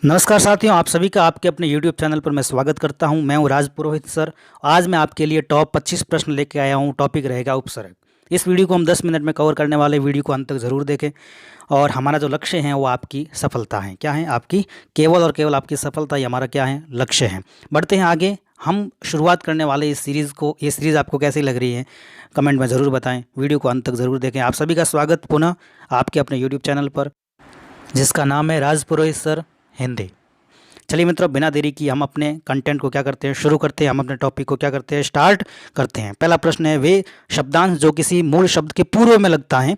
नमस्कार साथियों, आप सभी का आपके अपने YouTube चैनल पर मैं स्वागत करता हूं। मैं हूं राज पुरोहित सर। आज मैं आपके लिए टॉप 25 प्रश्न लेके आया हूं। टॉपिक रहेगा उपसर्ग। इस वीडियो को हम 10 मिनट में कवर करने वाले। वीडियो को अंत तक ज़रूर देखें और हमारा जो लक्ष्य है वो आपकी सफलता है। क्या है? आपकी केवल और केवल आपकी सफलता ही हमारा क्या है? लक्ष्य है। बढ़ते हैं आगे। हम शुरुआत करने वाले इस सीरीज़ को। ये सीरीज़ आपको कैसी लग रही है कमेंट में ज़रूर बताएँ। वीडियो को अंत तक ज़रूर देखें। आप सभी का स्वागत पुनः आपके अपने यूट्यूब चैनल पर, जिसका नाम है राज पुरोहित सर हिंदी। चलिए मित्रों, बिना देरी की हम अपने कंटेंट को क्या करते हैं, शुरू करते हैं। हम अपने टॉपिक को क्या करते हैं, स्टार्ट करते हैं। पहला प्रश्न है, वे शब्दांश जो किसी मूल शब्द के पूर्व में लगता है,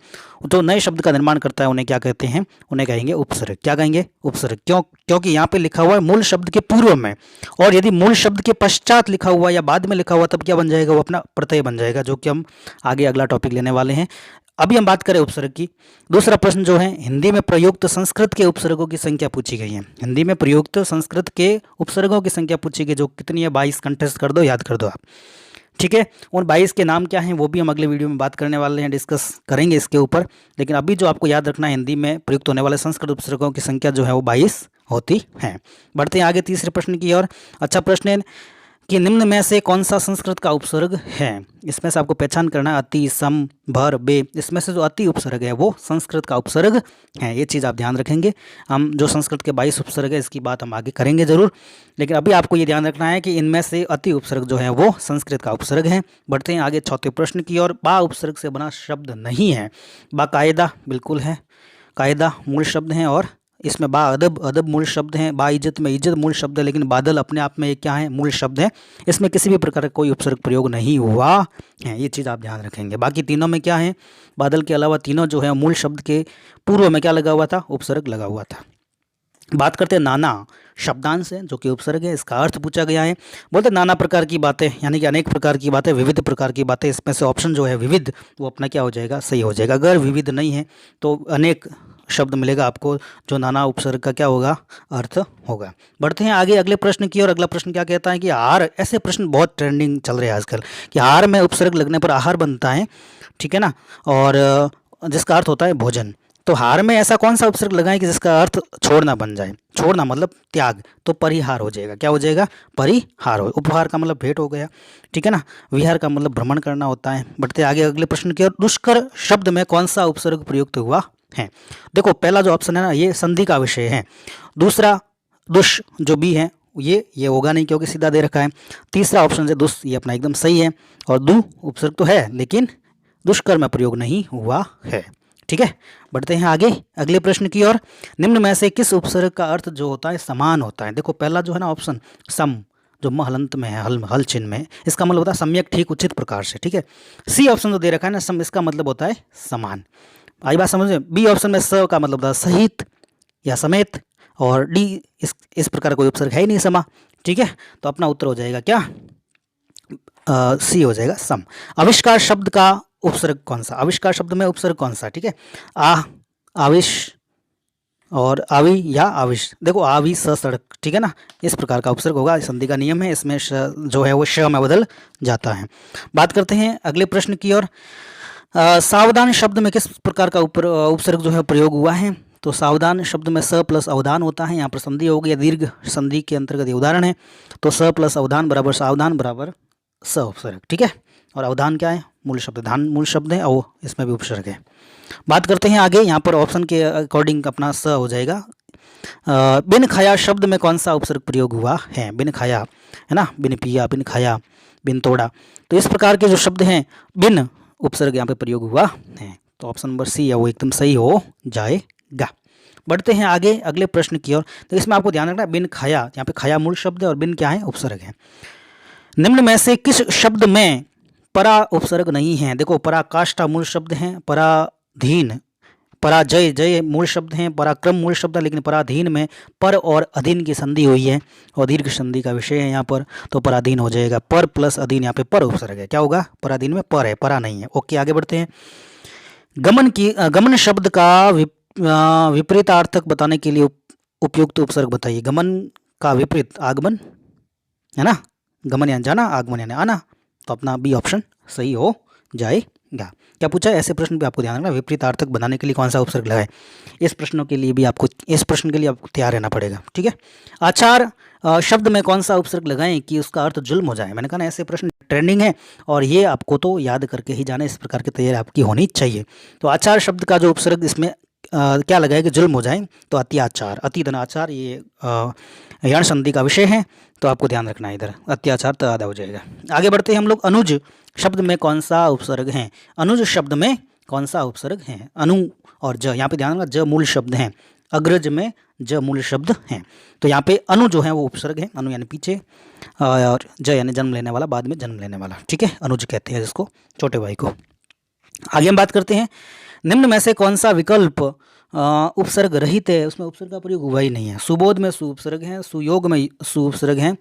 तो नए शब्द का निर्माण करता है, उन्हें क्या कहते हैं? उन्हें कहेंगे उपसर्ग। क्या कहेंगे? उपसर्ग। क्योंकि यहाँ पे लिखा हुआ है मूल शब्द के पूर्व में, और यदि मूल शब्द के पश्चात लिखा हुआ या बाद में लिखा हुआ तब क्या बन जाएगा? वो अपना प्रत्यय बन जाएगा, जो कि हम आगे अगला टॉपिक लेने वाले हैं। अभी हम बात करें उपसर्ग की। दूसरा प्रश्न जो है, हिंदी में प्रयुक्त संस्कृत के उपसर्गों की संख्या पूछी गई है। हिंदी में प्रयुक्त संस्कृत के उपसर्गों की संख्या पूछी गई, जो कितनी है? 22। कंटेस्ट कर दो, याद कर दो आप। ठीक है। उन 22 के नाम क्या हैं वो भी हम अगले वीडियो में बात करने वाले हैं, डिस्कस करेंगे इसके ऊपर। लेकिन अभी जो आपको याद रखना है, हिंदी में प्रयुक्त होने वाले संस्कृत उपसर्गों की संख्या जो है वो 22 होती है। बढ़ते हैं आगे तीसरे प्रश्न की ओर। अच्छा प्रश्न है कि निम्न में से कौन सा संस्कृत का उपसर्ग है? इसमें से आपको पहचान करना है। अति, सम, भर, बे, इसमें से जो अति उपसर्ग है वो संस्कृत का उपसर्ग है। ये चीज़ आप ध्यान रखेंगे। हम जो संस्कृत के 22 उपसर्ग है इसकी बात हम आगे करेंगे जरूर, लेकिन अभी आपको ये ध्यान रखना है कि इनमें से अति उपसर्ग जो है वो संस्कृत का उपसर्ग है। बढ़ते हैं आगे चौथे प्रश्न की ओर। बा उपसर्ग से बना शब्द नहीं है। बाकायदा बिल्कुल है। कायदा मूल शब्द हैं, और इसमें बा अदब, अदब मूल शब्द हैं। बा इज्जत में इज्जत मूल शब्द है, लेकिन बादल अपने आप में क्या है? मूल शब्द है। इसमें किसी भी प्रकार का कोई उपसर्ग प्रयोग नहीं हुआ है। ये चीज़ आप ध्यान रखेंगे। बाकी तीनों में क्या है? बादल के अलावा तीनों जो है मूल शब्द के पूर्व में क्या लगा हुआ था? उपसर्ग लगा हुआ था। बात करते हैं नाना शब्दांश है, जो कि उपसर्ग है। इसका अर्थ पूछा गया है। बोलते नाना प्रकार की बातें, यानी कि अनेक प्रकार की बातें, विविध प्रकार की बातें। इसमें से ऑप्शन जो है विविध, वो अपना क्या हो जाएगा? सही हो जाएगा। अगर विविध नहीं है तो अनेक शब्द मिलेगा आपको, जो नाना उपसर्ग का क्या होगा? अर्थ होगा। बढ़ते हैं आगे अगले प्रश्न की। और अगला प्रश्न क्या कहता है कि आहार, ऐसे प्रश्न बहुत ट्रेंडिंग चल रहे हैं आजकल, कि आहार में उपसर्ग लगने पर आहार बनता है। ठीक है ना? और जिसका अर्थ होता है भोजन। तो हार में ऐसा कौन सा उपसर्ग लगाएं कि जिसका अर्थ छोड़ना बन जाए? छोड़ना मतलब त्याग, तो परिहार हो जाएगा। क्या हो जाएगा? परिहार हो। उपहार का मतलब भेंट हो गया। ठीक है ना? विहार का मतलब भ्रमण करना होता है। बढ़ते आगे अगले प्रश्न की ओर। दुष्कर शब्द में कौन सा उपसर्ग प्रयुक्त हुआ है? देखो, पहला जो ऑप्शन है ना, ये संधि का विषय है। दूसरा दुष जो बी है ये होगा नहीं, क्योंकि सीधा दे रखा है। तीसरा ऑप्शन है दुष, ये अपना एकदम सही है। और दु उपसर्ग तो है, लेकिन दुष्कर में प्रयोग नहीं हुआ है। ठीक है। बढ़ते हैं आगे अगले प्रश्न की ओर। निम्न में से किस उपसर्ग का अर्थ जो होता है समान होता है? देखो, पहला जो है ना ऑप्शन सम, जो म हलंत में है, हल चिन्ह में, इसका मतलब होता है सम्यक, ठीक, उचित प्रकार से। ठीक है। सी ऑप्शन जो दे रखा है ना सम, इसका मतलब होता है समान। आई बात समझ में? बी ऑप्शन में स का मतलब होता है सहित या समेत, और डी इस प्रकार कोई उपसर्ग है ही नहीं, समा। ठीक है। तो अपना उत्तर हो जाएगा क्या? सी हो जाएगा, सम। आविष्कार शब्द का उपसर्ग कौन सा? आविष्कार शब्द में उपसर्ग कौन सा? ठीक है। आविष और आवी या आविष। देखो, आवी स सड़क, ठीक है ना, इस प्रकार का उपसर्ग होगा। संधि का नियम है, इसमें जो है वो श में बदल जाता है। बात करते हैं अगले प्रश्न की ओर। सावधान शब्द में किस प्रकार का उपसर्ग जो है प्रयोग हुआ है? तो सावधान शब्द में स प्लस अवधान होता है। यहाँ पर संधि होगी या दीर्घ संधि के अंतर्गत ये उदाहरण है। तो स प्लस अवधान बराबर सावधान बराबर स उपसर्ग। ठीक है। और अवधान क्या है? मूल शब्द। धान मूल शब्द है, और इसमें भी उपसर्ग है। बात करते हैं आगे। यहाँ पर ऑप्शन के अकॉर्डिंग अपना स हो जाएगा। बिन खाया शब्द में कौन सा उपसर्ग प्रयोग हुआ है? बिन खाया है ना, बिन पिया, बिन खाया, बिन तोड़ा। तो इस प्रकार के जो शब्द हैं, बिन उपसर्ग यहाँ पे प्रयोग हुआ है। तो ऑप्शन नंबर सी है वो एकदम सही हो जाएगा। बढ़ते हैं आगे अगले प्रश्न की ओर। तो इसमें आपको ध्यान रखना है, बिन खाया, यहाँ पे खाया मूल शब्द है और बिन क्या है? उपसर्ग है। निम्न में से किस शब्द में परा उपसर्ग नहीं है? देखो, पराकाष्ठा मूल शब्द है, पराधीन, पराजय, जय मूल शब्द हैं, पराक्रम मूल शब्द है, लेकिन पराधीन में पर और अधीन की संधि हुई है, और दीर्घ संधि का विषय है यहाँ पर। तो पराधीन हो जाएगा। पर प्लस अधीन, यहाँ पे पर उपसर्ग है। क्या होगा? पराधीन में पर है, परा नहीं है। ओके, आगे बढ़ते हैं। गमन शब्द का विपरीतार्थक बताने के लिए उपयुक्त उपसर्ग बताइए। गमन का विपरीत आगमन है ना, गमन यानी जाना, आगमन यानी आना। तो अपना बी ऑप्शन सही हो जाएगा। क्या पूछा है, ऐसे प्रश्न भी आपको ध्यान रखना, विपरीतार्थक बनाने के लिए कौन सा उपसर्ग लगाए। इस प्रश्नों के लिए भी आपको, इस प्रश्न के लिए आपको तैयार रहना पड़ेगा, ठीक है। आचार शब्द में कौन सा उपसर्ग लगाएं कि उसका अर्थ जुल्म हो जाए। मैंने कहा ना ऐसे प्रश्न ट्रेंडिंग है और ये आपको तो याद करके ही जाना, इस प्रकार की तैयारी आपकी होनी चाहिए। तो आचार शब्द का जो उपसर्ग इसमें क्या लगाए कि जुल्म हो जाए, तो अत्याचार, अति धनाचार, ये यण संधि का विषय है, तो आपको ध्यान रखना है इधर, अत्याचार तो आधा हो जाएगा। आगे बढ़ते हैं हम लोग। अनुज शब्द में कौन सा उपसर्ग है। अनुज शब्द में कौन सा उपसर्ग है। अनु और ज, यहाँ पे ध्यान रखना, ज मूल शब्द हैं, अग्रज में ज मूल शब्द हैं, तो यहाँ पे अनु जो है वो उपसर्ग है। अनु यानी पीछे और ज यानी जन्म लेने वाला, बाद में जन्म लेने वाला, ठीक है, अनुज कहते हैं जिसको, छोटे भाई को। आगे हम बात करते हैं, निम्न में से कौन सा विकल्प उपसर्ग रहित है, उसमें उपसर्ग का प्रयोग हुआ ही नहीं है। सुबोध में सु उपसर्ग है, सुयोग में सु उपसर्ग है,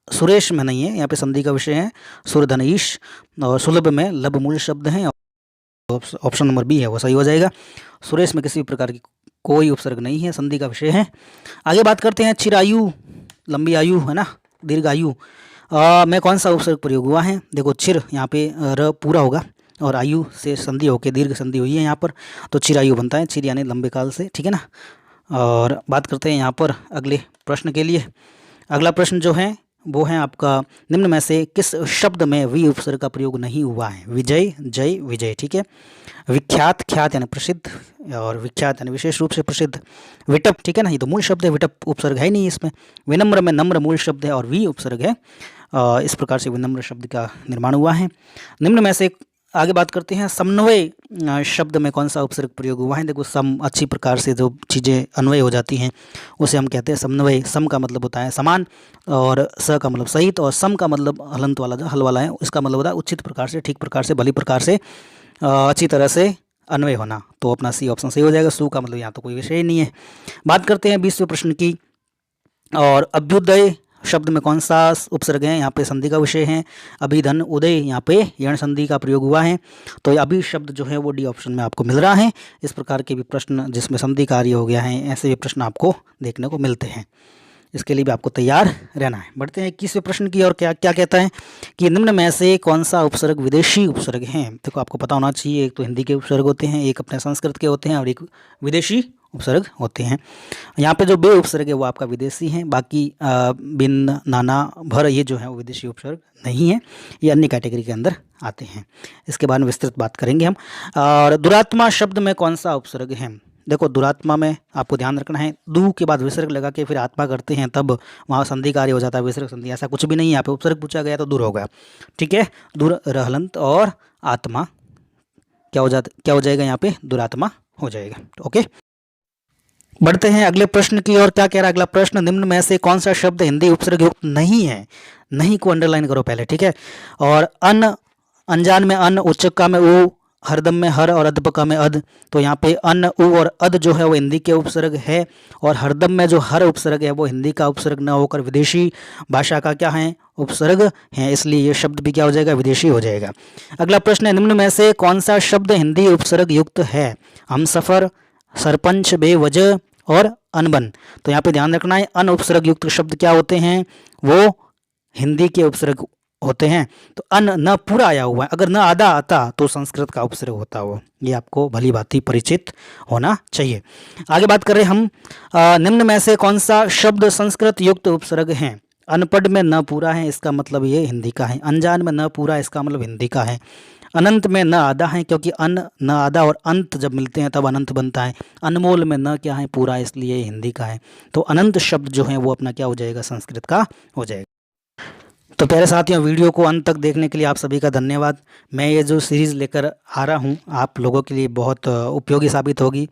सुरेश में नहीं है, यहाँ पे संधि का विषय है, सुरधनीश, और सुलभ में लब मूल शब्द है, ऑप्शन नंबर बी है वो सही हो जाएगा। सुरेश में किसी भी प्रकार की कोई उपसर्ग नहीं है, संधि का विषय है। आगे बात करते हैं, चिरायु, लंबी आयु है ना, दीर्घायु में कौन सा उपसर्ग प्रयोग हुआ है। देखो चिर यहाँ पे र पूरा होगा और आयु से संधि होकर दीर्घ संधि हुई है यहाँ पर, तो चिरायु बनता है, चिर यानी लंबे काल से, ठीक है ना। और बात करते हैं यहाँ पर अगले प्रश्न के लिए। अगला प्रश्न जो है वो है आपका, निम्न में से किस शब्द में वी उपसर्ग का प्रयोग नहीं हुआ है। विजय, जय, विजय, ठीक है। विख्यात, ख्यात यानी प्रसिद्ध, और विख्यात यानी विशेष रूप से प्रसिद्ध। विटप, ठीक है ना, ये तो मूल शब्द है, विटप उपसर्ग है नहीं इसमें। विनम्र में नम्र मूल शब्द है और वी उपसर्ग है, इस प्रकार से विनम्र शब्द का निर्माण हुआ है। निम्न में से आगे बात करते हैं, समन्वय शब्द में कौन सा उपसर्ग प्रयोग हुआ है। देखो सम, अच्छी प्रकार से जो चीज़ें अन्वय हो जाती हैं उसे हम कहते हैं समन्वय। सम का मतलब होता है समान, और स का मतलब सहित, और सम का मतलब हलंत वाला, जो हल वाला है, इसका मतलब होता है उचित प्रकार से, ठीक प्रकार से, भली प्रकार से, अच्छी तरह से अन्वय होना, तो अपना सी ऑप्शन सही हो जाएगा। सु का मतलब यहाँ तो कोई विषय ही नहीं है। बात करते हैं 20वें प्रश्न की, और अभ्युदय शब्द में कौन सा उपसर्ग है। यहाँ पे संधि का विषय है। अभिधन, उदय, यहाँ पे यण संधि का प्रयोग हुआ है, तो अभी शब्द जो है वो डी ऑप्शन में आपको मिल रहा है। इस प्रकार के भी प्रश्न जिसमें संधि कार्य हो गया है, ऐसे भी प्रश्न आपको देखने को मिलते हैं, इसके लिए भी आपको तैयार रहना है। बढ़ते हैं 21वें प्रश्न की, और क्या क्या कहता है कि निम्न में से कौन सा उपसर्ग विदेशी उपसर्ग है। देखो आपको पता होना चाहिए, एक तो हिंदी के उपसर्ग होते हैं, एक अपने संस्कृत के होते हैं, और एक विदेशी उपसर्ग होते हैं। यहाँ पे जो बे उपसर्ग है वो आपका विदेशी है, बाकी बिन, नाना, भर ये जो है वो विदेशी उपसर्ग नहीं है, ये अन्य कैटेगरी के अंदर आते हैं। इसके बारे में विस्तृत बात करेंगे हम। और दुरात्मा शब्द में कौन सा उपसर्ग है। देखो दुरात्मा में आपको ध्यान रखना है, दू के बाद विसर्ग लगा के फिर आत्मा करते हैं, तब वहाँ संधि कार्य हो जाता है, विसर्ग संधि, ऐसा कुछ भी नहीं है। यहाँ पे उपसर्ग पूछा गया तो दूर होगा, ठीक है। दूर, रहलंत और आत्मा क्या हो जाएगा, यहाँ पे दुरात्मा हो जाएगा, ओके। बढ़ते हैं अगले प्रश्न की, और क्या कह रहा है अगला प्रश्न, निम्न में से कौन सा शब्द हिंदी उपसर्ग युक्त नहीं है। नहीं को अंडरलाइन करो पहले, ठीक है। और अन, अनजान में अन, उच्चका में उ, हरदम में हर, और अध्पका में अध, तो यहाँ पे अन, उ और अध जो है वो हिंदी के उपसर्ग है, और हरदम में जो हर उपसर्ग है वो हिंदी का उपसर्ग न होकर विदेशी भाषा का क्या है, उपसर्ग है, इसलिए ये शब्द भी क्या हो जाएगा, विदेशी हो जाएगा। अगला प्रश्न है, निम्न में से कौन सा शब्द हिंदी उपसर्ग युक्त है। हमसफर, सरपंच, बेवजह और अनबन, तो यहाँ पे ध्यान रखना है, अन उपसर्ग युक्त शब्द क्या होते हैं, वो हिंदी के उपसर्ग होते हैं। तो अन न पूरा आया हुआ है, अगर न आधा आता तो संस्कृत का उपसर्ग होता वो, ये आपको भली भांति परिचित होना चाहिए। आगे बात करें हम, निम्न में से कौन सा शब्द संस्कृत युक्त उपसर्ग है। अनपढ़ में न पूरा है, इसका मतलब ये हिंदी का है। अनजान में न पूरा, इसका मतलब हिंदी का है। अनंत में न आधा है, क्योंकि अन, न आधा और अंत जब मिलते हैं तब अनंत बनता है। अनमोल में न क्या है, पूरा, इसलिए हिंदी का है। तो अनंत शब्द जो है वो अपना क्या हो जाएगा, संस्कृत का हो जाएगा। तो प्यारे साथियों, वीडियो को अंत तक देखने के लिए आप सभी का धन्यवाद। मैं ये जो सीरीज़ लेकर आ रहा हूँ आप लोगों के लिए बहुत उपयोगी साबित होगी,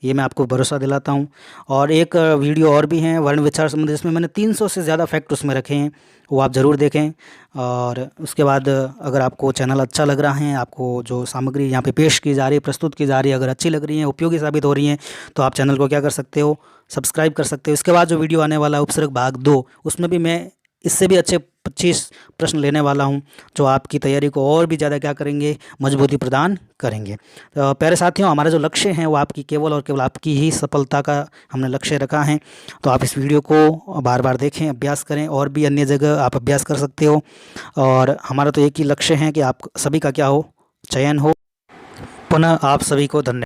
ये मैं आपको भरोसा दिलाता हूँ। और एक वीडियो और भी है वर्ण विचार संबंधी, जिसमें मैंने 300 से ज़्यादा फैक्ट उसमें रखे हैं, वो आप ज़रूर देखें। और उसके बाद अगर आपको चैनल अच्छा लग रहा है, आपको जो सामग्री यहाँ पे पेश की जा रही है, प्रस्तुत की जा रही है, अगर अच्छी लग रही है, उपयोगी साबित हो रही हैं, तो आप चैनल को क्या कर सकते हो, सब्सक्राइब कर सकते हो। इसके बाद जो वीडियो आने वाला है उपसर्ग भाग 2, उसमें भी मैं इससे भी अच्छे 25 प्रश्न लेने वाला हूं, जो आपकी तैयारी को और भी ज़्यादा क्या करेंगे, मजबूती प्रदान करेंगे। तो प्यारे साथियों, हमारा जो लक्ष्य है वो आपकी केवल और केवल आपकी ही सफलता का हमने लक्ष्य रखा है। तो आप इस वीडियो को बार बार देखें, अभ्यास करें, और भी अन्य जगह आप अभ्यास कर सकते हो। और हमारा तो एक ही लक्ष्य है कि आप सभी का क्या हो, चयन हो। पुनः आप सभी को धन्यवाद।